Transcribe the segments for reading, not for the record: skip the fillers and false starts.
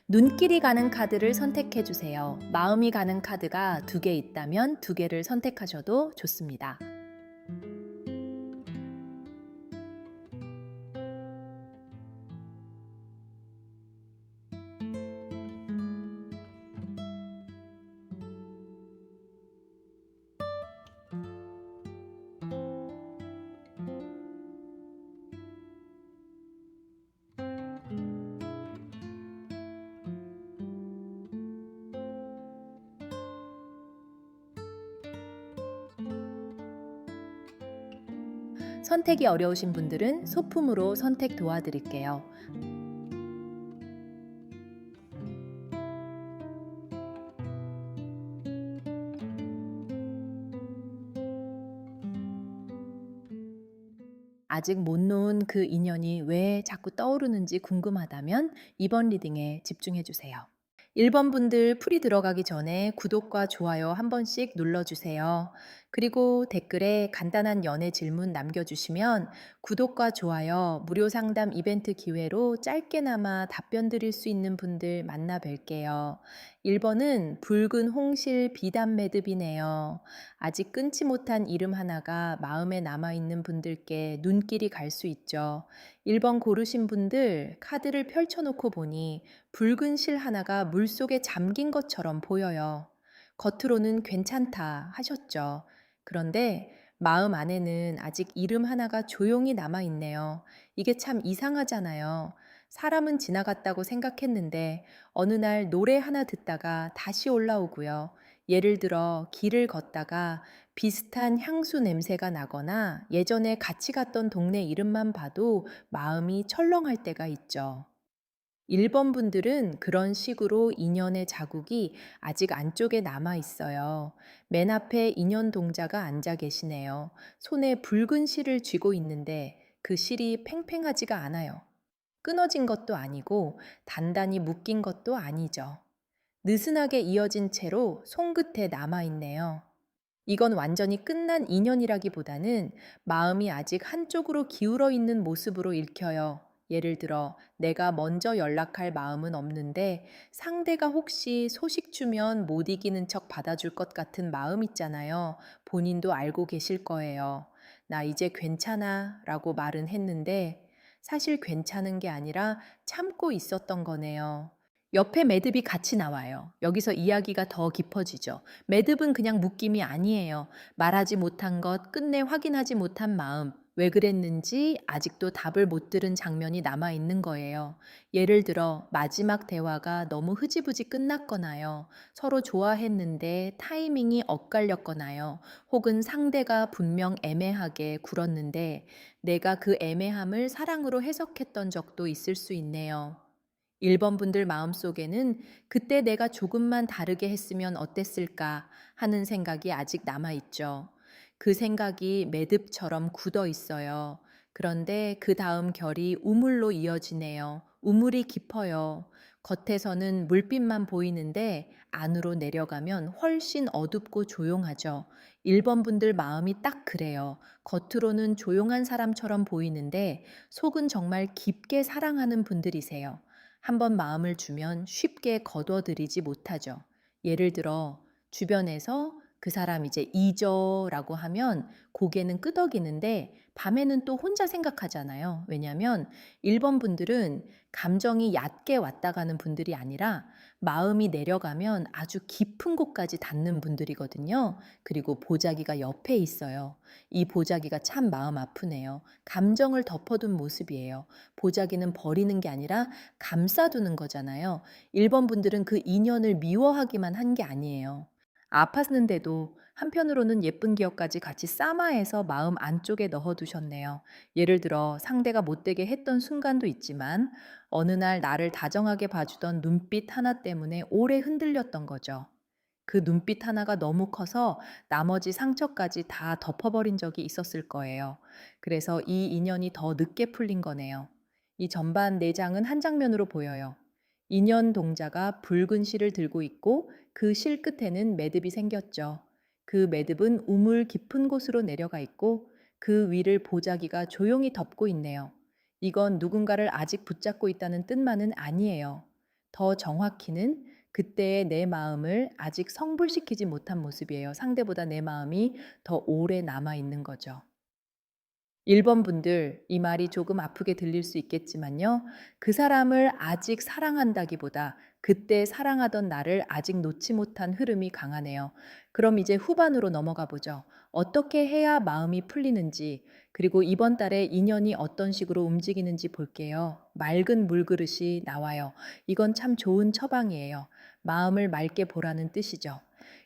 눈길이 가는 카드를 선택해 주세요. 마음이 가는 카드가 두 개 있다면 두 개를 선택하셔도 좋습니다. 선택이 어려우신 분들은 소품으로 선택 도와드릴게요. 아직 못 놓은 그 인연이 왜 자꾸 떠오르는지 궁금하다면 이번 리딩에 집중해 주세요. 1번 분들 풀이 들어가기 전에 구독과 좋아요 한 번씩 눌러주세요. 그리고 댓글에 간단한 연애 질문 남겨주시면 구독과 좋아요, 무료 상담 이벤트 기회로 짧게나마 답변 드릴 수 있는 분들 만나 뵐게요. 1번은 붉은 홍실 비단 매듭이네요. 아직 끊지 못한 이름 하나가 마음에 남아있는 분들께 눈길이 갈 수 있죠. 1번 고르신 분들 카드를 펼쳐놓고 보니 붉은 실 하나가 물속에 잠긴 것처럼 보여요. 겉으로는 괜찮다 하셨죠. 그런데 마음 안에는 아직 이름 하나가 조용히 남아 있네요. 이게 참 이상하잖아요. 사람은 지나갔다고 생각했는데 어느 날 노래 하나 듣다가 다시 올라오고요. 예를 들어 길을 걷다가 비슷한 향수 냄새가 나거나 예전에 같이 갔던 동네 이름만 봐도 마음이 철렁할 때가 있죠. 1번 분들은 그런 식으로 인연의 자국이 아직 안쪽에 남아 있어요. 맨 앞에 인연 동자가 앉아 계시네요. 손에 붉은 실을 쥐고 있는데 그 실이 팽팽하지가 않아요. 끊어진 것도 아니고 단단히 묶인 것도 아니죠. 느슨하게 이어진 채로 손끝에 남아 있네요. 이건 완전히 끝난 인연이라기보다는 마음이 아직 한쪽으로 기울어 있는 모습으로 읽혀요. 예를 들어, 내가 먼저 연락할 마음은 없는데 상대가 혹시 소식 주면 못 이기는 척 받아줄 것 같은 마음 있잖아요. 본인도 알고 계실 거예요. 나 이제 괜찮아 라고 말은 했는데 사실 괜찮은 게 아니라 참고 있었던 거네요. 옆에 매듭이 같이 나와요. 여기서 이야기가 더 깊어지죠. 매듭은 그냥 묶임이 아니에요. 말하지 못한 것, 끝내 확인하지 못한 마음, 왜 그랬는지 아직도 답을 못 들은 장면이 남아 있는 거예요. 예를 들어, 마지막 대화가 너무 흐지부지 끝났거나요. 서로 좋아했는데 타이밍이 엇갈렸거나요. 혹은 상대가 분명 애매하게 굴었는데 내가 그 애매함을 사랑으로 해석했던 적도 있을 수 있네요. 1번 분들 마음속에는 그때 내가 조금만 다르게 했으면 어땠을까 하는 생각이 아직 남아있죠. 그 생각이 매듭처럼 굳어 있어요. 그런데 그 다음 결이 우물로 이어지네요. 우물이 깊어요. 겉에서는 물빛만 보이는데 안으로 내려가면 훨씬 어둡고 조용하죠. 1번 분들 마음이 딱 그래요. 겉으로는 조용한 사람처럼 보이는데 속은 정말 깊게 사랑하는 분들이세요. 한번 마음을 주면 쉽게 거둬들이지 못하죠. 예를 들어 주변에서 그 사람 이제 잊어라고 하면 고개는 끄덕이는데 밤에는 또 혼자 생각하잖아요. 왜냐하면 1번 분들은 감정이 얕게 왔다 가는 분들이 아니라 마음이 내려가면 아주 깊은 곳까지 닿는 분들이거든요. 그리고 보자기가 옆에 있어요. 이 보자기가 참 마음 아프네요. 감정을 덮어둔 모습이에요. 보자기는 버리는 게 아니라 감싸두는 거잖아요. 1번 분들은 그 인연을 미워하기만 한 게 아니에요. 아팠는데도 한편으로는 예쁜 기억까지 같이 싸마해서 마음 안쪽에 넣어두셨네요. 예를 들어 상대가 못되게 했던 순간도 있지만 어느 날 나를 다정하게 봐주던 눈빛 하나 때문에 오래 흔들렸던 거죠. 그 눈빛 하나가 너무 커서 나머지 상처까지 다 덮어버린 적이 있었을 거예요. 그래서 이 인연이 더 늦게 풀린 거네요. 이 전반 4장은 한 장면으로 보여요. 인연 동자가 붉은 실을 들고 있고 그 실 끝에는 매듭이 생겼죠. 그 매듭은 우물 깊은 곳으로 내려가 있고 그 위를 보자기가 조용히 덮고 있네요. 이건 누군가를 아직 붙잡고 있다는 뜻만은 아니에요. 더 정확히는 그때의 내 마음을 아직 성불시키지 못한 모습이에요. 상대보다 내 마음이 더 오래 남아 있는 거죠. 1번 분들, 이 말이 조금 아프게 들릴 수 있겠지만요. 그 사람을 아직 사랑한다기보다 그때 사랑하던 나를 아직 놓지 못한 흐름이 강하네요. 그럼 이제 후반으로 넘어가 보죠. 어떻게 해야 마음이 풀리는지, 그리고 이번 달에 인연이 어떤 식으로 움직이는지 볼게요. 맑은 물그릇이 나와요. 이건 참 좋은 처방이에요. 마음을 맑게 보라는 뜻이죠.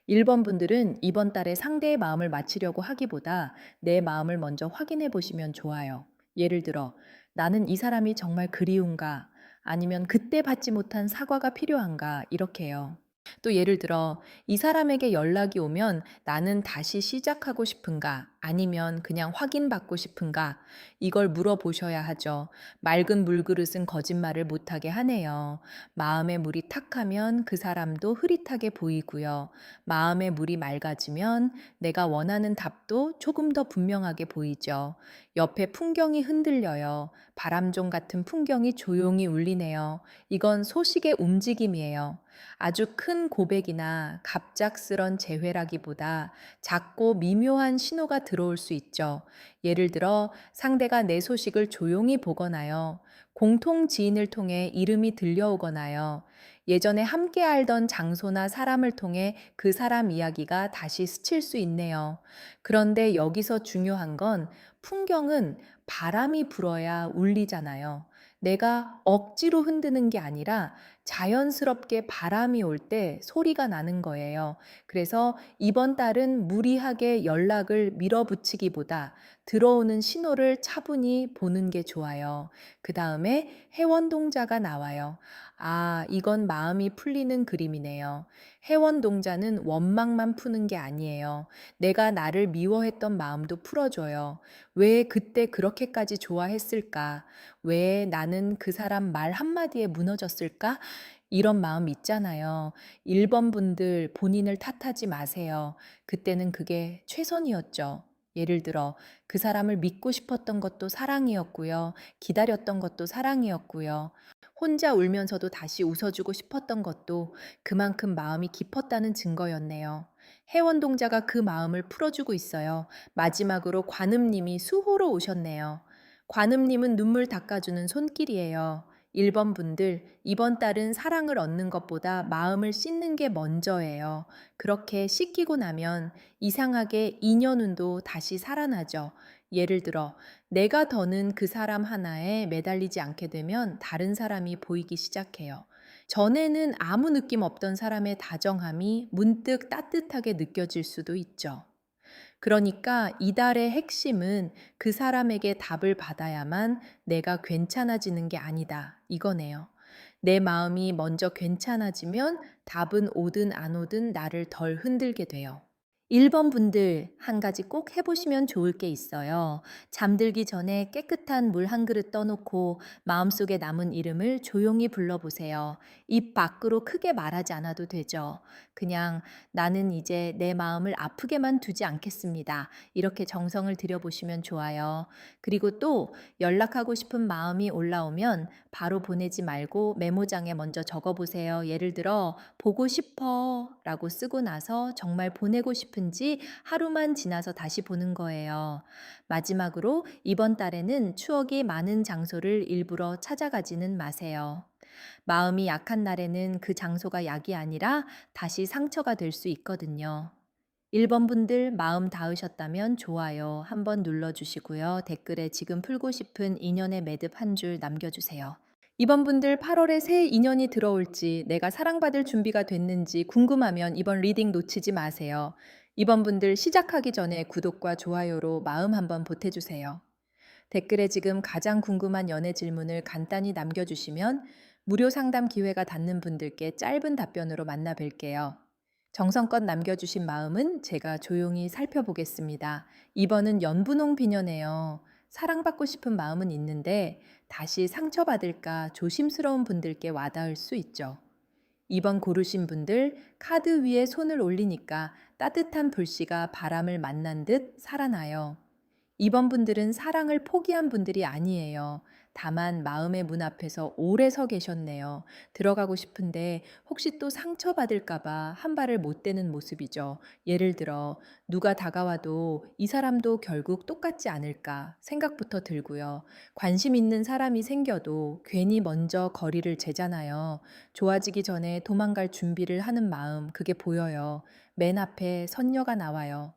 1번 분들은 이번 달에 상대의 마음을 맞추려고 하기보다 내 마음을 먼저 확인해 보시면 좋아요. 예를 들어, 나는 이 사람이 정말 그리운가? 아니면 그때 받지 못한 사과가 필요한가? 이렇게요. 또 예를 들어, 이 사람에게 연락이 오면 나는 다시 시작하고 싶은가? 아니면 그냥 확인받고 싶은가? 이걸 물어보셔야 하죠. 맑은 물그릇은 거짓말을 못하게 하네요. 마음의 물이 탁하면 그 사람도 흐릿하게 보이고요. 마음의 물이 맑아지면 내가 원하는 답도 조금 더 분명하게 보이죠. 옆에 풍경이 흔들려요. 바람종 같은 풍경이 조용히 울리네요. 이건 소식의 움직임이에요. 아주 큰 고백이나 갑작스런 재회라기보다 작고 미묘한 신호가 들어올 수 있죠. 예를 들어 상대가 내 소식을 조용히 보거나요. 공통 지인을 통해 이름이 들려오거나요. 예전에 함께 알던 장소나 사람을 통해 그 사람 이야기가 다시 스칠 수 있네요. 그런데 여기서 중요한 건 풍경은 바람이 불어야 울리잖아요. 내가 억지로 흔드는 게 아니라 자연스럽게 바람이 올 때 소리가 나는 거예요. 그래서 이번 달은 무리하게 연락을 밀어붙이기보다 들어오는 신호를 차분히 보는 게 좋아요. 그 다음에 해원동자가 나와요. 아, 이건 마음이 풀리는 그림이네요. 해원동자는 원망만 푸는 게 아니에요. 내가 나를 미워했던 마음도 풀어줘요. 왜 그때 그렇게까지 좋아했을까? 왜 나는 그 사람 말 한마디에 무너졌을까? 이런 마음 있잖아요. 1번 분들 본인을 탓하지 마세요. 그때는 그게 최선이었죠. 예를 들어 그 사람을 믿고 싶었던 것도 사랑이었고요. 기다렸던 것도 사랑이었고요. 혼자 울면서도 다시 웃어주고 싶었던 것도 그만큼 마음이 깊었다는 증거였네요. 해원동자가 그 마음을 풀어주고 있어요. 마지막으로 관음님이 수호로 오셨네요. 관음님은 눈물 닦아주는 손길이에요. 1번 분들, 이번 달은 사랑을 얻는 것보다 마음을 씻는 게 먼저예요. 그렇게 씻기고 나면 이상하게 인연운도 다시 살아나죠. 예를 들어, 내가 더는 그 사람 하나에 매달리지 않게 되면 다른 사람이 보이기 시작해요. 전에는 아무 느낌 없던 사람의 다정함이 문득 따뜻하게 느껴질 수도 있죠. 그러니까 이달의 핵심은 그 사람에게 답을 받아야만 내가 괜찮아지는 게 아니다. 이거네요. 내 마음이 먼저 괜찮아지면 답은 오든 안 오든 나를 덜 흔들게 돼요. 1번 분들 한 가지 꼭 해보시면 좋을 게 있어요. 잠들기 전에 깨끗한 물 한 그릇 떠놓고 마음속에 남은 이름을 조용히 불러보세요. 입 밖으로 크게 말하지 않아도 되죠. 그냥 나는 이제 내 마음을 아프게만 두지 않겠습니다. 이렇게 정성을 들여보시면 좋아요. 그리고 또 연락하고 싶은 마음이 올라오면 바로 보내지 말고 메모장에 먼저 적어보세요. 예를 들어 보고 싶어 라고 쓰고 나서 정말 보내고 싶은지 하루만 지나서 다시 보는 거예요. 마지막으로 이번 달에는 추억이 많은 장소를 일부러 찾아가지는 마세요. 마음이 약한 날에는 그 장소가 약이 아니라 다시 상처가 될 수 있거든요. 1번 분들 마음 닿으셨다면 좋아요 한번 눌러주시고요. 댓글에 지금 풀고 싶은 인연의 매듭 한 줄 남겨주세요. 이번 분들 8월에 새 인연이 들어올지 내가 사랑받을 준비가 됐는지 궁금하면 이번 리딩 놓치지 마세요. 이번 분들 시작하기 전에 구독과 좋아요로 마음 한번 보태주세요. 댓글에 지금 가장 궁금한 연애 질문을 간단히 남겨주시면 무료 상담 기회가 닿는 분들께 짧은 답변으로 만나 뵐게요. 정성껏 남겨주신 마음은 제가 조용히 살펴보겠습니다. 이번은 연분홍 비녀네요. 사랑받고 싶은 마음은 있는데 다시 상처받을까 조심스러운 분들께 와닿을 수 있죠. 2번 고르신 분들 카드 위에 손을 올리니까 따뜻한 불씨가 바람을 만난 듯 살아나요. 이번 분들은 사랑을 포기한 분들이 아니에요. 다만 마음의 문 앞에서 오래 서 계셨네요. 들어가고 싶은데 혹시 또 상처받을까봐 한 발을 못 떼는 모습이죠. 예를 들어, 누가 다가와도 이 사람도 결국 똑같지 않을까 생각부터 들고요. 관심 있는 사람이 생겨도 괜히 먼저 거리를 재잖아요. 좋아지기 전에 도망갈 준비를 하는 마음, 그게 보여요. 맨 앞에 선녀가 나와요.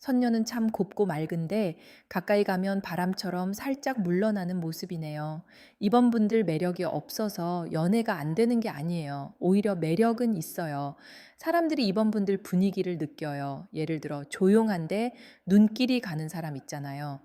선녀는 참 곱고 맑은데 가까이 가면 바람처럼 살짝 물러나는 모습이네요. 이번 분들 매력이 없어서 연애가 안 되는 게 아니에요. 오히려 매력은 있어요. 사람들이 이번 분들 분위기를 느껴요. 예를 들어 조용한데 눈길이 가는 사람 있잖아요.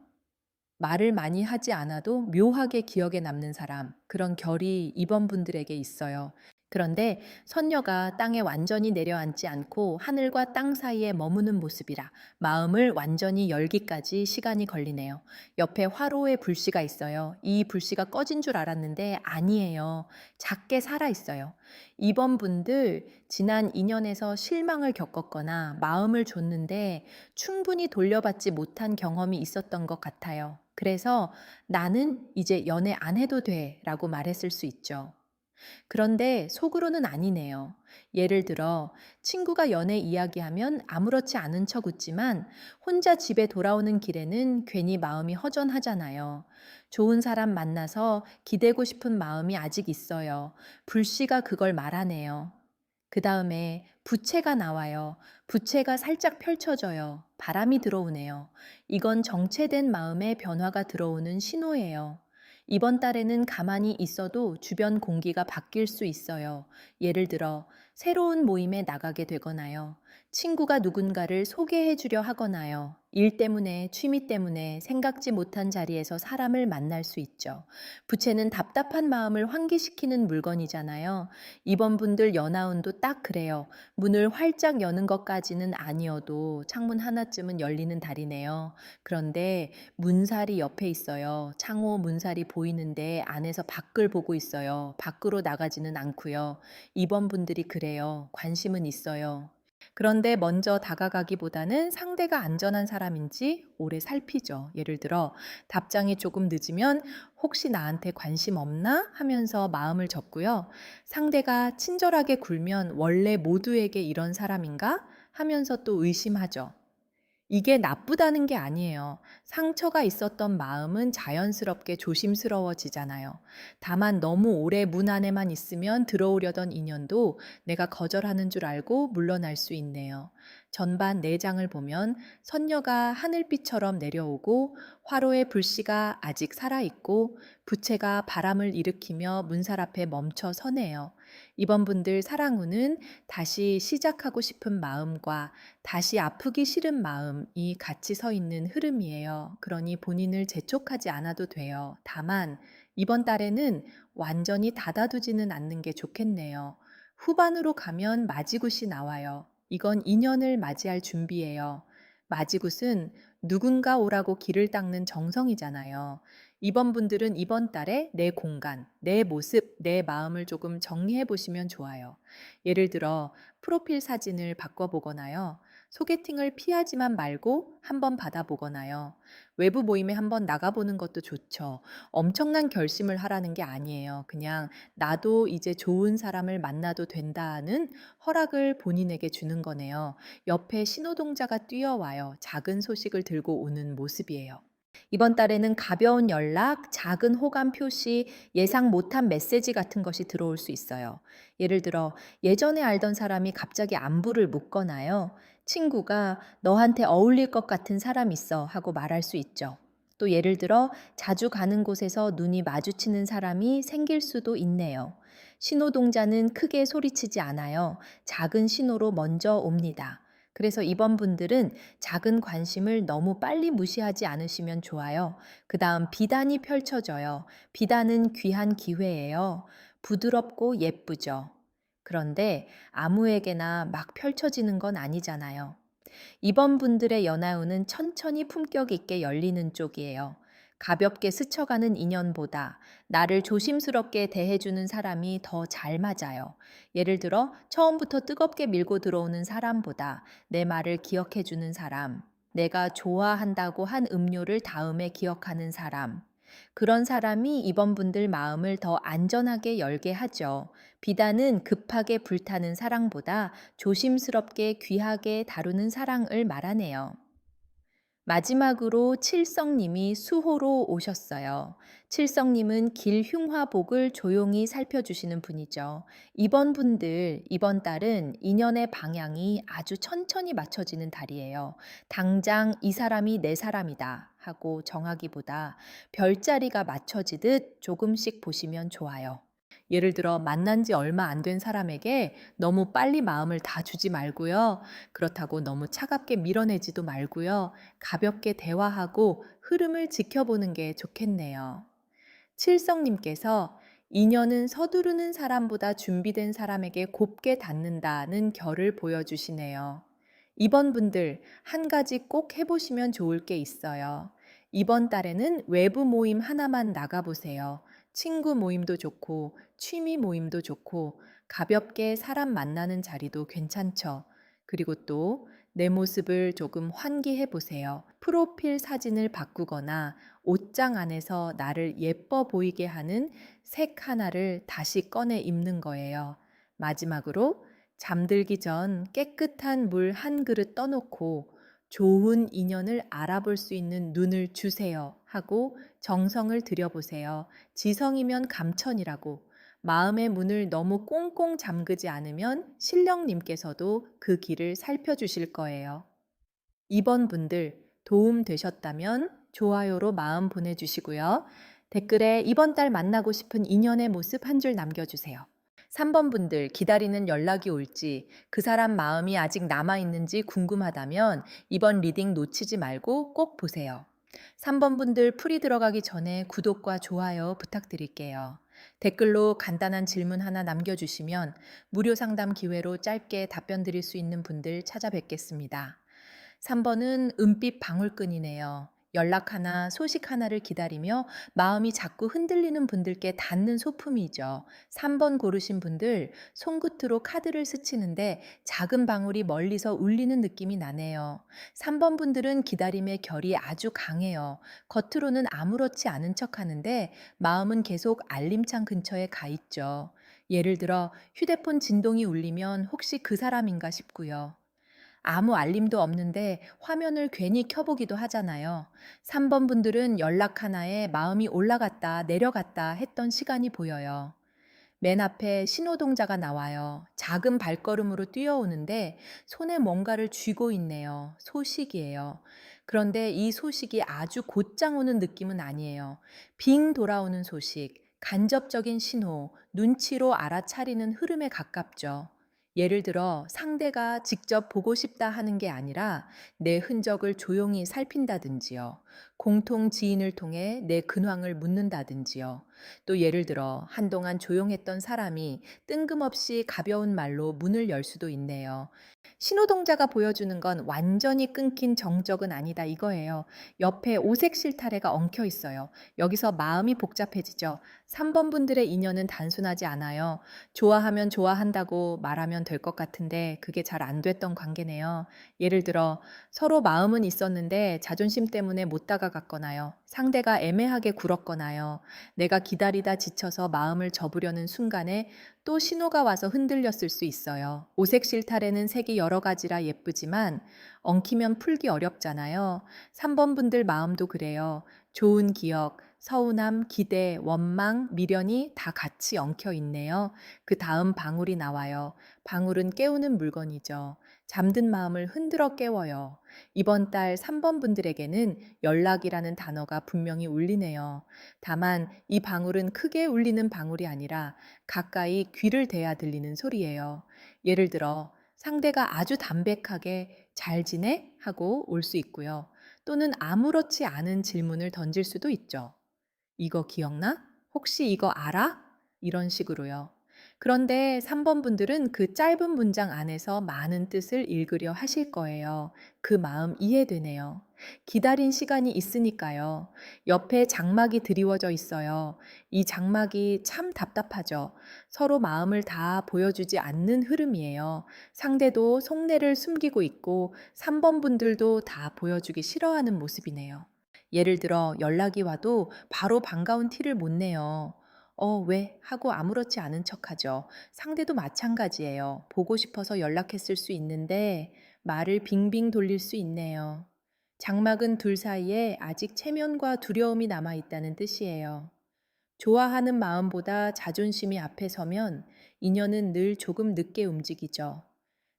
말을 많이 하지 않아도 묘하게 기억에 남는 사람, 그런 결이 이번 분들에게 있어요. 그런데 선녀가 땅에 완전히 내려앉지 않고 하늘과 땅 사이에 머무는 모습이라 마음을 완전히 열기까지 시간이 걸리네요. 옆에 화로의 불씨가 있어요. 이 불씨가 꺼진 줄 알았는데 아니에요. 작게 살아 있어요. 이번 분들 지난 인연에서 실망을 겪었거나 마음을 줬는데 충분히 돌려받지 못한 경험이 있었던 것 같아요. 그래서 나는 이제 연애 안 해도 돼 라고 말했을 수 있죠. 그런데 속으로는 아니네요. 예를 들어, 친구가 연애 이야기하면 아무렇지 않은 척 웃지만 혼자 집에 돌아오는 길에는 괜히 마음이 허전하잖아요. 좋은 사람 만나서 기대고 싶은 마음이 아직 있어요. 불씨가 그걸 말하네요. 그 다음에 부채가 나와요. 부채가 살짝 펼쳐져요. 바람이 들어오네요. 이건 정체된 마음의 변화가 들어오는 신호예요. 이번 달에는 가만히 있어도 주변 공기가 바뀔 수 있어요. 예를 들어, 새로운 모임에 나가게 되거나요. 친구가 누군가를 소개해 주려 하거나요. 일 때문에, 취미 때문에 생각지 못한 자리에서 사람을 만날 수 있죠. 부채는 답답한 마음을 환기시키는 물건이잖아요. 이번 분들 연하운도 딱 그래요. 문을 활짝 여는 것까지는 아니어도 창문 하나쯤은 열리는 달이네요. 그런데 문살이 옆에 있어요. 창호 문살이 보이는데 안에서 밖을 보고 있어요. 밖으로 나가지는 않고요. 이번 분들이 그래요. 관심은 있어요. 그런데 먼저 다가가기보다는 상대가 안전한 사람인지 오래 살피죠. 예를 들어 답장이 조금 늦으면 혹시 나한테 관심 없나 하면서 마음을 접고요. 상대가 친절하게 굴면 원래 모두에게 이런 사람인가 하면서 또 의심하죠. 이게 나쁘다는 게 아니에요. 상처가 있었던 마음은 자연스럽게 조심스러워지잖아요. 다만 너무 오래 문 안에만 있으면 들어오려던 인연도 내가 거절하는 줄 알고 물러날 수 있네요. 전반 4장을 보면 선녀가 하늘빛처럼 내려오고 화로의 불씨가 아직 살아있고 부채가 바람을 일으키며 문살 앞에 멈춰 서네요. 이번 분들 사랑우는 다시 시작하고 싶은 마음과 다시 아프기 싫은 마음이 같이 서 있는 흐름이에요. 그러니 본인을 재촉하지 않아도 돼요. 다만 이번 달에는 완전히 닫아두지는 않는 게 좋겠네요. 후반으로 가면 맞이굿이 나와요. 이건 인연을 맞이할 준비예요. 맞이굿은 누군가 오라고 길을 닦는 정성이잖아요. 이번 분들은 이번 달에 내 공간, 내 모습, 내 마음을 조금 정리해 보시면 좋아요. 예를 들어 프로필 사진을 바꿔보거나요. 소개팅을 피하지만 말고 한번 받아보거나요. 외부 모임에 한번 나가보는 것도 좋죠. 엄청난 결심을 하라는 게 아니에요. 그냥 나도 이제 좋은 사람을 만나도 된다는 허락을 본인에게 주는 거네요. 옆에 신호동자가 뛰어와요. 작은 소식을 들고 오는 모습이에요. 이번 달에는 가벼운 연락, 작은 호감 표시, 예상 못한 메시지 같은 것이 들어올 수 있어요. 예를 들어, 예전에 알던 사람이 갑자기 안부를 묻거나요. 친구가 너한테 어울릴 것 같은 사람 있어 하고 말할 수 있죠. 또 예를 들어, 자주 가는 곳에서 눈이 마주치는 사람이 생길 수도 있네요. 신호동자는 크게 소리치지 않아요. 작은 신호로 먼저 옵니다. 그래서 이번 분들은 작은 관심을 너무 빨리 무시하지 않으시면 좋아요. 그 다음 비단이 펼쳐져요. 비단은 귀한 기회예요. 부드럽고 예쁘죠. 그런데 아무에게나 막 펼쳐지는 건 아니잖아요. 이번 분들의 연하운은 천천히 품격 있게 열리는 쪽이에요. 가볍게 스쳐가는 인연보다 나를 조심스럽게 대해주는 사람이 더 잘 맞아요. 예를 들어 처음부터 뜨겁게 밀고 들어오는 사람보다 내 말을 기억해주는 사람. 내가 좋아한다고 한 음료를 다음에 기억하는 사람. 그런 사람이 이번 분들 마음을 더 안전하게 열게 하죠. 비단은 급하게 불타는 사랑보다 조심스럽게 귀하게 다루는 사랑을 말하네요. 마지막으로 칠성님이 수호로 오셨어요. 칠성님은 길 흉화복을 조용히 살펴주시는 분이죠. 이번 분들, 이번 달은 인연의 방향이 아주 천천히 맞춰지는 달이에요. 당장 이 사람이 내 사람이다 하고 정하기보다 별자리가 맞춰지듯 조금씩 보시면 좋아요. 예를 들어 만난 지 얼마 안 된 사람에게 너무 빨리 마음을 다 주지 말고요. 그렇다고 너무 차갑게 밀어내지도 말고요. 가볍게 대화하고 흐름을 지켜보는 게 좋겠네요. 칠성님께서 인연은 서두르는 사람보다 준비된 사람에게 곱게 닿는다는 결을 보여주시네요. 이번 분들 한 가지 꼭 해보시면 좋을 게 있어요. 이번 달에는 외부 모임 하나만 나가보세요. 친구 모임도 좋고 취미 모임도 좋고 가볍게 사람 만나는 자리도 괜찮죠. 그리고 또 내 모습을 조금 환기해 보세요. 프로필 사진을 바꾸거나 옷장 안에서 나를 예뻐 보이게 하는 색 하나를 다시 꺼내 입는 거예요. 마지막으로 잠들기 전 깨끗한 물 한 그릇 떠놓고 좋은 인연을 알아볼 수 있는 눈을 주세요 하고 정성을 들여보세요. 지성이면 감천이라고. 마음의 문을 너무 꽁꽁 잠그지 않으면 신령님께서도 그 길을 살펴주실 거예요. 이번 분들 도움 되셨다면 좋아요로 마음 보내주시고요. 댓글에 이번 달 만나고 싶은 인연의 모습 한 줄 남겨주세요. 3번 분들 기다리는 연락이 올지 그 사람 마음이 아직 남아있는지 궁금하다면 이번 리딩 놓치지 말고 꼭 보세요. 3번 분들 풀이 들어가기 전에 구독과 좋아요 부탁드릴게요. 댓글로 간단한 질문 하나 남겨주시면 무료 상담 기회로 짧게 답변 드릴 수 있는 분들 찾아뵙겠습니다. 3번은 은빛 방울끈이네요. 연락 하나, 소식 하나를 기다리며 마음이 자꾸 흔들리는 분들께 닿는 소품이죠. 3번 고르신 분들 손끝으로 카드를 스치는데 작은 방울이 멀리서 울리는 느낌이 나네요. 3번 분들은 기다림의 결이 아주 강해요. 겉으로는 아무렇지 않은 척 하는데 마음은 계속 알림창 근처에 가 있죠. 예를 들어 휴대폰 진동이 울리면 혹시 그 사람인가 싶고요. 아무 알림도 없는데 화면을 괜히 켜보기도 하잖아요. 3번 분들은 연락 하나에 마음이 올라갔다 내려갔다 했던 시간이 보여요. 맨 앞에 신호동자가 나와요. 작은 발걸음으로 뛰어오는데 손에 뭔가를 쥐고 있네요. 소식이에요. 그런데 이 소식이 아주 곧장 오는 느낌은 아니에요. 빙 돌아오는 소식, 간접적인 신호, 눈치로 알아차리는 흐름에 가깝죠. 예를 들어 상대가 직접 보고 싶다 하는 게 아니라 내 흔적을 조용히 살핀다든지요. 공통 지인을 통해 내 근황을 묻는다든지요. 또 예를 들어 한동안 조용했던 사람이 뜬금없이 가벼운 말로 문을 열 수도 있네요. 신호동자가 보여주는 건 완전히 끊긴 정적은 아니다 이거예요. 옆에 오색 실타래가 엉켜 있어요. 여기서 마음이 복잡해지죠. 3번 분들의 인연은 단순하지 않아요. 좋아하면 좋아한다고 말하면 될 것 같은데 그게 잘 안 됐던 관계네요. 예를 들어 서로 마음은 있었는데 자존심 때문에 못 다가갔거나요. 상대가 애매하게 굴었거나요. 내가 기다리다 지쳐서 마음을 접으려는 순간에 또 신호가 와서 흔들렸을 수 있어요. 오색 실타래는 색이 여러 가지라 예쁘지만 엉키면 풀기 어렵잖아요. 3번 분들 마음도 그래요. 좋은 기억, 서운함, 기대, 원망, 미련이 다 같이 엉켜 있네요. 그 다음 방울이 나와요. 방울은 깨우는 물건이죠. 잠든 마음을 흔들어 깨워요. 이번 달 3번 분들에게는 연락이라는 단어가 분명히 울리네요. 다만 이 방울은 크게 울리는 방울이 아니라 가까이 귀를 대야 들리는 소리예요. 예를 들어 상대가 아주 담백하게 잘 지내? 하고 올 수 있고요. 또는 아무렇지 않은 질문을 던질 수도 있죠. 이거 기억나? 혹시 이거 알아? 이런 식으로요. 그런데 3번 분들은 그 짧은 문장 안에서 많은 뜻을 읽으려 하실 거예요. 그 마음 이해되네요. 기다린 시간이 있으니까요. 옆에 장막이 드리워져 있어요. 이 장막이 참 답답하죠. 서로 마음을 다 보여주지 않는 흐름이에요. 상대도 속내를 숨기고 있고 3번 분들도 다 보여주기 싫어하는 모습이네요. 예를 들어 연락이 와도 바로 반가운 티를 못 내요. 왜? 하고 아무렇지 않은 척하죠. 상대도 마찬가지예요. 보고 싶어서 연락했을 수 있는데 말을 빙빙 돌릴 수 있네요. 장막은 둘 사이에 아직 체면과 두려움이 남아 있다는 뜻이에요. 좋아하는 마음보다 자존심이 앞에 서면 인연은 늘 조금 늦게 움직이죠.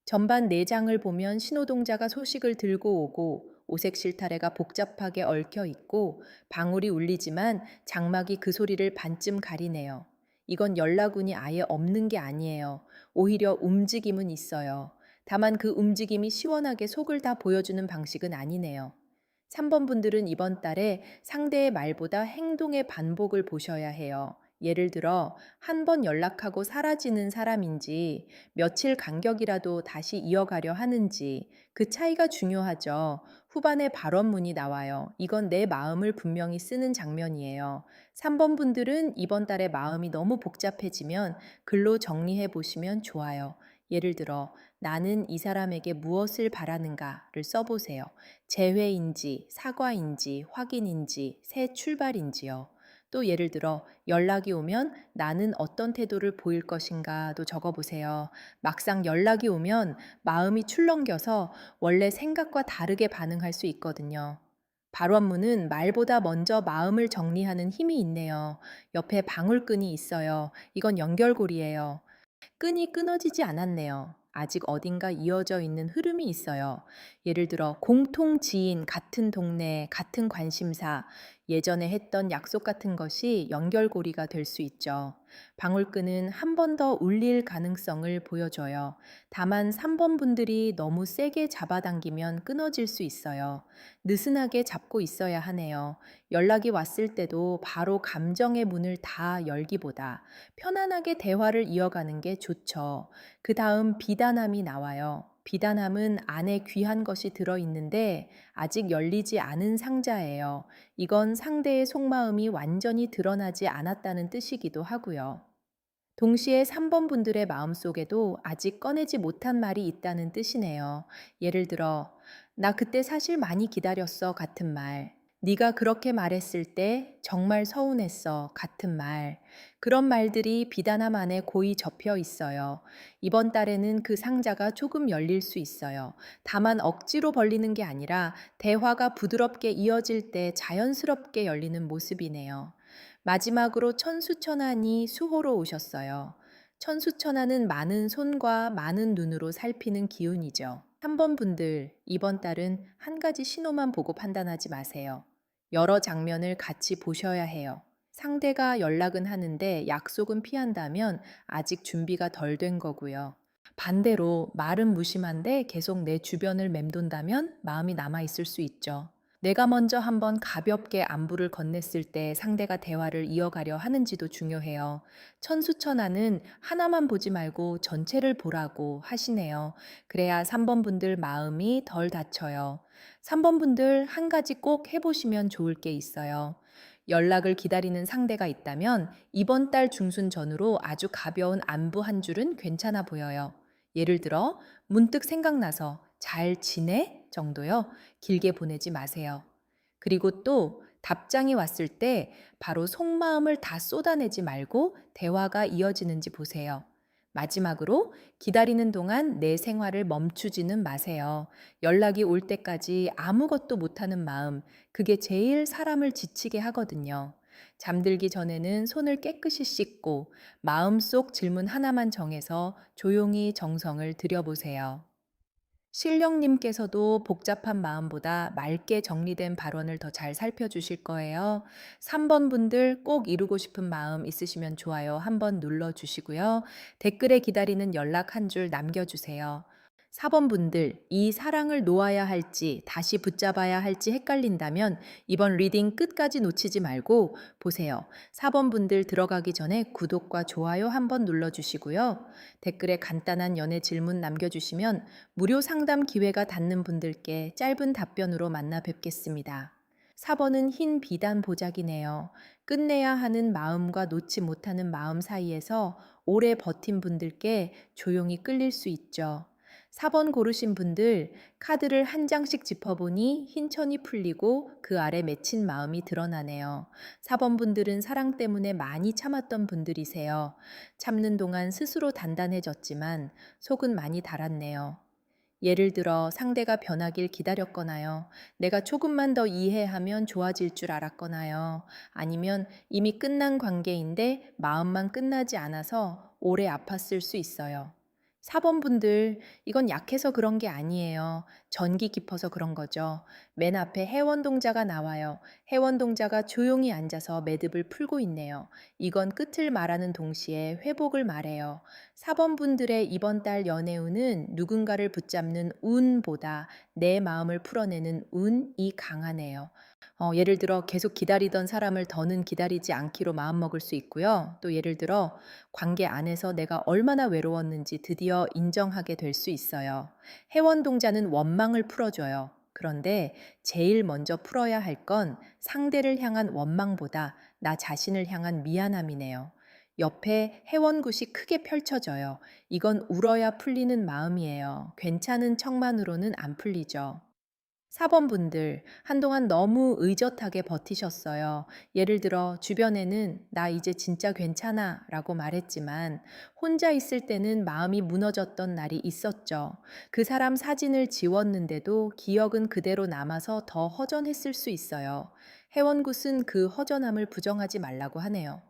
전반 4장을 보면 신호동자가 소식을 들고 오고 오색 실타래가 복잡하게 얽혀 있고 방울이 울리지만 장막이 그 소리를 반쯤 가리네요. 이건 연락운이 아예 없는 게 아니에요. 오히려 움직임은 있어요. 다만 그 움직임이 시원하게 속을 다 보여주는 방식은 아니네요. 3번 분들은 이번 달에 상대의 말보다 행동의 반복을 보셔야 해요. 예를 들어, 한 번 연락하고 사라지는 사람인지, 며칠 간격이라도 다시 이어가려 하는지, 그 차이가 중요하죠. 후반에 발언문이 나와요. 이건 내 마음을 분명히 쓰는 장면이에요. 3번 분들은 이번 달에 마음이 너무 복잡해지면 글로 정리해 보시면 좋아요. 예를 들어, 나는 이 사람에게 무엇을 바라는가를 써보세요. 재회인지, 사과인지, 확인인지, 새 출발인지요. 또 예를 들어 연락이 오면 나는 어떤 태도를 보일 것인가도 적어보세요. 막상 연락이 오면 마음이 출렁겨서 원래 생각과 다르게 반응할 수 있거든요. 발원문은 말보다 먼저 마음을 정리하는 힘이 있네요. 옆에 방울끈이 있어요. 이건 연결고리예요. 끈이 끊어지지 않았네요. 아직 어딘가 이어져 있는 흐름이 있어요. 예를 들어 공통 지인, 같은 동네, 같은 관심사, 예전에 했던 약속 같은 것이 연결고리가 될 수 있죠. 방울끈은 한 번 더 울릴 가능성을 보여줘요. 다만 3번 분들이 너무 세게 잡아당기면 끊어질 수 있어요. 느슨하게 잡고 있어야 하네요. 연락이 왔을 때도 바로 감정의 문을 다 열기보다 편안하게 대화를 이어가는 게 좋죠. 그 다음 비단함이 나와요. 비단함은 안에 귀한 것이 들어있는데 아직 열리지 않은 상자예요. 이건 상대의 속마음이 완전히 드러나지 않았다는 뜻이기도 하고요. 동시에 3번 분들의 마음속에도 아직 꺼내지 못한 말이 있다는 뜻이네요. 예를 들어, 나 그때 사실 많이 기다렸어 같은 말. 네가 그렇게 말했을 때 정말 서운했어 같은 말. 그런 말들이 비단함 안에 고이 접혀 있어요. 이번 달에는 그 상자가 조금 열릴 수 있어요. 다만 억지로 벌리는 게 아니라 대화가 부드럽게 이어질 때 자연스럽게 열리는 모습이네요. 마지막으로 천수천안이 수호로 오셨어요. 천수천안은 많은 손과 많은 눈으로 살피는 기운이죠. 3번 분들, 이번 달은 한 가지 신호만 보고 판단하지 마세요. 여러 장면을 같이 보셔야 해요. 상대가 연락은 하는데 약속은 피한다면 아직 준비가 덜 된 거고요. 반대로 말은 무심한데 계속 내 주변을 맴돈다면 마음이 남아 있을 수 있죠. 내가 먼저 한번 가볍게 안부를 건넸을 때 상대가 대화를 이어가려 하는지도 중요해요. 천수천하는 하나만 보지 말고 전체를 보라고 하시네요. 그래야 3번 분들 마음이 덜 다쳐요. 3번 분들 한 가지 꼭 해보시면 좋을 게 있어요. 연락을 기다리는 상대가 있다면 이번 달 중순 전후로 아주 가벼운 안부 한 줄은 괜찮아 보여요. 예를 들어 문득 생각나서 잘 지내? 정도요. 길게 보내지 마세요. 그리고 또 답장이 왔을 때 바로 속마음을 다 쏟아내지 말고 대화가 이어지는지 보세요. 마지막으로 기다리는 동안 내 생활을 멈추지는 마세요. 연락이 올 때까지 아무것도 못하는 마음, 그게 제일 사람을 지치게 하거든요. 잠들기 전에는 손을 깨끗이 씻고 마음속 질문 하나만 정해서 조용히 정성을 들여보세요. 신령님께서도 복잡한 마음보다 맑게 정리된 발언을 더 잘 살펴주실 거예요. 3번 분들 꼭 이루고 싶은 마음 있으시면 좋아요 한번 눌러주시고요. 댓글에 기다리는 연락 한 줄 남겨주세요. 4번 분들, 이 사랑을 놓아야 할지 다시 붙잡아야 할지 헷갈린다면 이번 리딩 끝까지 놓치지 말고 보세요. 4번 분들 들어가기 전에 구독과 좋아요 한번 눌러주시고요. 댓글에 간단한 연애 질문 남겨주시면 무료 상담 기회가 닿는 분들께 짧은 답변으로 만나 뵙겠습니다. 4번은 흰 비단 보자기네요. 끝내야 하는 마음과 놓지 못하는 마음 사이에서 오래 버틴 분들께 조용히 끌릴 수 있죠. 4번 고르신 분들 카드를 한 장씩 짚어보니 흰 천이 풀리고 그 아래 맺힌 마음이 드러나네요. 4번 분들은 사랑 때문에 많이 참았던 분들이세요. 참는 동안 스스로 단단해졌지만 속은 많이 달았네요. 예를 들어 상대가 변하길 기다렸거나요. 내가 조금만 더 이해하면 좋아질 줄 알았거나요. 아니면 이미 끝난 관계인데 마음만 끝나지 않아서 오래 아팠을 수 있어요. 4번 분들, 이건 약해서 그런 게 아니에요. 전기 깊어서 그런 거죠. 맨 앞에 해원동자가 나와요. 해원동자가 조용히 앉아서 매듭을 풀고 있네요. 이건 끝을 말하는 동시에 회복을 말해요. 4번 분들의 이번 달 연애운은 누군가를 붙잡는 운보다 내 마음을 풀어내는 운이 강하네요. 예를 들어 계속 기다리던 사람을 더는 기다리지 않기로 마음먹을 수 있고요. 또 예를 들어 관계 안에서 내가 얼마나 외로웠는지 드디어 인정하게 될 수 있어요. 해원동자는 원망을 풀어줘요. 그런데 제일 먼저 풀어야 할 건 상대를 향한 원망보다 나 자신을 향한 미안함이네요. 옆에 해원굿이 크게 펼쳐져요. 이건 울어야 풀리는 마음이에요. 괜찮은 척만으로는 안 풀리죠. 4번 분들, 한동안 너무 의젓하게 버티셨어요. 예를 들어, 주변에는 나 이제 진짜 괜찮아 라고 말했지만, 혼자 있을 때는 마음이 무너졌던 날이 있었죠. 그 사람 사진을 지웠는데도 기억은 그대로 남아서 더 허전했을 수 있어요. 해원굿은 그 허전함을 부정하지 말라고 하네요.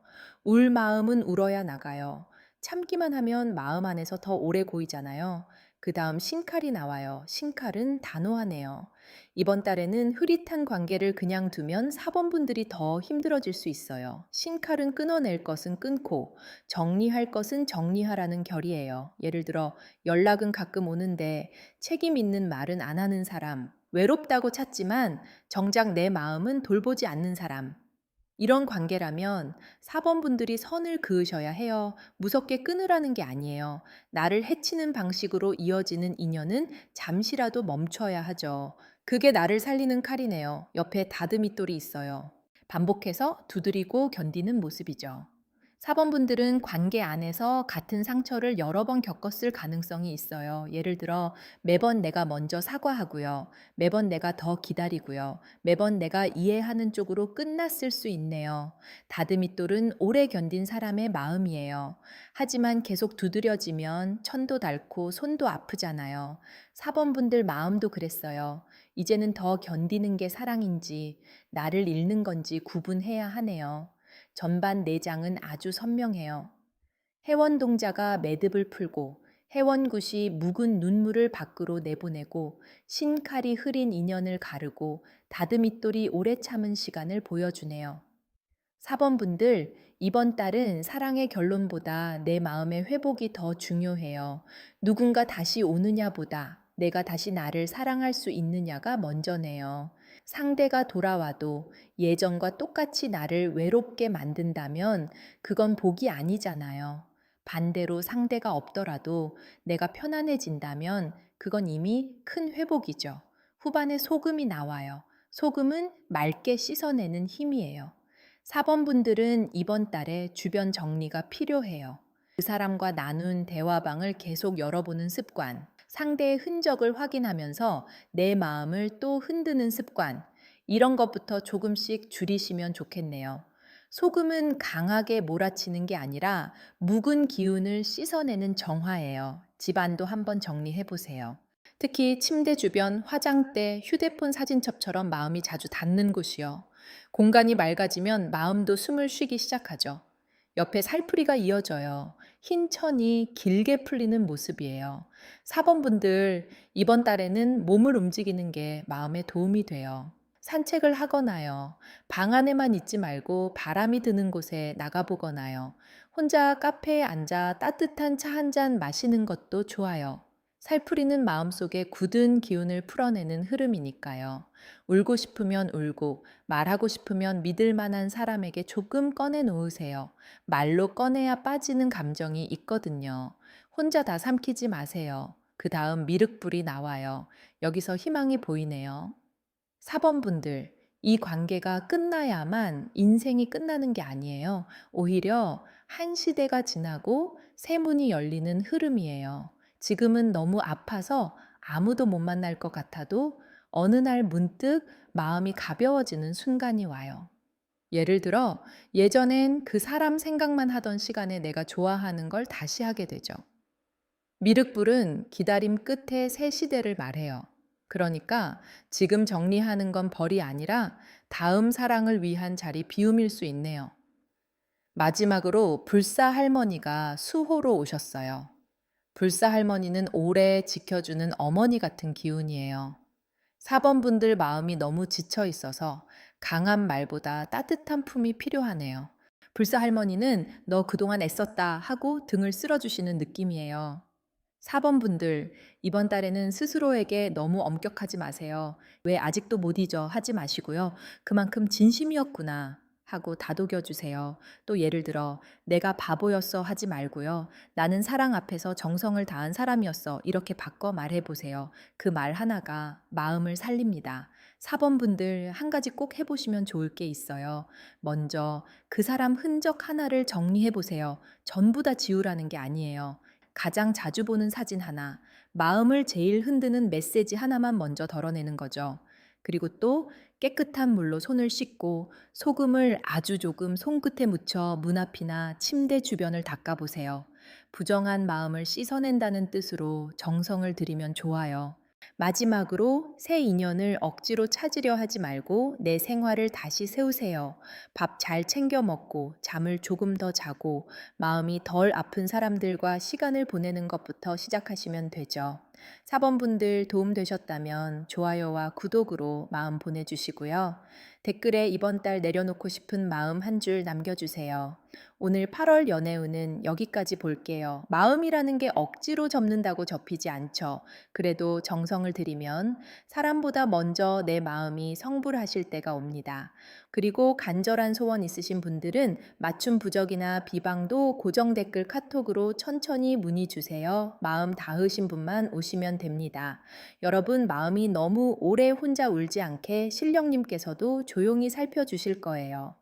울 마음은 울어야 나가요. 참기만 하면 마음 안에서 더 오래 고이잖아요. 그 다음 신칼이 나와요. 신칼은 단호하네요. 이번 달에는 흐릿한 관계를 그냥 두면 4번 분들이 더 힘들어질 수 있어요. 신칼은 끊어낼 것은 끊고 정리할 것은 정리하라는 결이에요. 예를 들어 연락은 가끔 오는데 책임 있는 말은 안 하는 사람, 외롭다고 찾지만 정작 내 마음은 돌보지 않는 사람. 이런 관계라면 4번 분들이 선을 그으셔야 해요. 무섭게 끊으라는 게 아니에요. 나를 해치는 방식으로 이어지는 인연은 잠시라도 멈춰야 하죠. 그게 나를 살리는 칼이네요. 옆에 다듬이돌이 있어요. 반복해서 두드리고 견디는 모습이죠. 4번 분들은 관계 안에서 같은 상처를 여러 번 겪었을 가능성이 있어요. 예를 들어 매번 내가 먼저 사과하고요. 매번 내가 더 기다리고요. 매번 내가 이해하는 쪽으로 끝났을 수 있네요. 다듬이돌은 오래 견딘 사람의 마음이에요. 하지만 계속 두드려지면 천도 닳고 손도 아프잖아요. 4번 분들 마음도 그랬어요. 이제는 더 견디는 게 사랑인지 나를 잃는 건지 구분해야 하네요. 전반 내장은 아주 선명해요. 해원동자가 매듭을 풀고 해원굿이 묵은 눈물을 밖으로 내보내고 신칼이 흐린 인연을 가르고 다듬이돌이 오래 참은 시간을 보여주네요. 4번 분들, 이번 달은 사랑의 결론보다 내 마음의 회복이 더 중요해요. 누군가 다시 오느냐보다 내가 다시 나를 사랑할 수 있느냐가 먼저네요. 상대가 돌아와도 예전과 똑같이 나를 외롭게 만든다면 그건 복이 아니잖아요. 반대로 상대가 없더라도 내가 편안해진다면 그건 이미 큰 회복이죠. 후반에 소금이 나와요. 소금은 맑게 씻어내는 힘이에요. 4번 분들은 이번 달에 주변 정리가 필요해요. 그 사람과 나눈 대화방을 계속 열어보는 습관, 상대의 흔적을 확인하면서 내 마음을 또 흔드는 습관, 이런 것부터 조금씩 줄이시면 좋겠네요. 소금은 강하게 몰아치는 게 아니라 묵은 기운을 씻어내는 정화예요. 집안도 한번 정리해 보세요. 특히 침대 주변, 화장대, 휴대폰 사진첩처럼 마음이 자주 닿는 곳이요. 공간이 맑아지면 마음도 숨을 쉬기 시작하죠. 옆에 살풀이가 이어져요. 흰 천이 길게 풀리는 모습이에요. 4번 분들, 이번 달에는 몸을 움직이는 게 마음에 도움이 돼요. 산책을 하거나요. 방 안에만 있지 말고 바람이 드는 곳에 나가보거나요. 혼자 카페에 앉아 따뜻한 차 한 잔 마시는 것도 좋아요. 살풀이는 마음속에 굳은 기운을 풀어내는 흐름이니까요. 울고 싶으면 울고, 말하고 싶으면 믿을 만한 사람에게 조금 꺼내 놓으세요. 말로 꺼내야 빠지는 감정이 있거든요. 혼자 다 삼키지 마세요. 그 다음 미륵불이 나와요. 여기서 희망이 보이네요. 4번 분들, 이 관계가 끝나야만 인생이 끝나는 게 아니에요. 오히려 한 시대가 지나고 새 문이 열리는 흐름이에요. 지금은 너무 아파서 아무도 못 만날 것 같아도 어느 날 문득 마음이 가벼워지는 순간이 와요. 예를 들어, 예전엔 그 사람 생각만 하던 시간에 내가 좋아하는 걸 다시 하게 되죠. 미륵불은 기다림 끝에 새 시대를 말해요. 그러니까 지금 정리하는 건 벌이 아니라 다음 사랑을 위한 자리 비움일 수 있네요. 마지막으로 불사 할머니가 수호로 오셨어요. 불사 할머니는 오래 지켜주는 어머니 같은 기운이에요. 4번 분들 마음이 너무 지쳐 있어서 강한 말보다 따뜻한 품이 필요하네요. 불사 할머니는 너 그동안 애썼다 하고 등을 쓸어주시는 느낌이에요. 4번 분들, 이번 달에는 스스로에게 너무 엄격하지 마세요. 왜 아직도 못 잊어 하지 마시고요. 그만큼 진심이었구나 하고 다독여 주세요. 또 예를 들어, 내가 바보였어 하지 말고요. 나는 사랑 앞에서 정성을 다한 사람이었어. 이렇게 바꿔 말해 보세요. 그 말 하나가 마음을 살립니다. 4번 분들, 한 가지 꼭 해보시면 좋을 게 있어요. 먼저 그 사람 흔적 하나를 정리해 보세요. 전부 다 지우라는 게 아니에요. 가장 자주 보는 사진 하나, 마음을 제일 흔드는 메시지 하나만 먼저 덜어내는 거죠. 그리고 또 깨끗한 물로 손을 씻고 소금을 아주 조금 손끝에 묻혀 문 앞이나 침대 주변을 닦아보세요. 부정한 마음을 씻어낸다는 뜻으로 정성을 들이면 좋아요. 마지막으로 새 인연을 억지로 찾으려 하지 말고 내 생활을 다시 세우세요. 밥 잘 챙겨 먹고 잠을 조금 더 자고 마음이 덜 아픈 사람들과 시간을 보내는 것부터 시작하시면 되죠. 4번 분들 도움 되셨다면 좋아요와 구독으로 마음 보내주시고요. 댓글에 이번 달 내려놓고 싶은 마음 한 줄 남겨주세요. 오늘 8월 연애운은 여기까지 볼게요. 마음이라는 게 억지로 접는다고 접히지 않죠. 그래도 정성을 들이면 사람보다 먼저 내 마음이 성불하실 때가 옵니다. 그리고 간절한 소원 있으신 분들은 맞춤 부적이나 비방도 고정 댓글 카톡으로 천천히 문의 주세요. 마음 닿으신 분만 오시면 됩니다. 여러분 마음이 너무 오래 혼자 울지 않게 신령님께서도 조용히 살펴주실 거예요.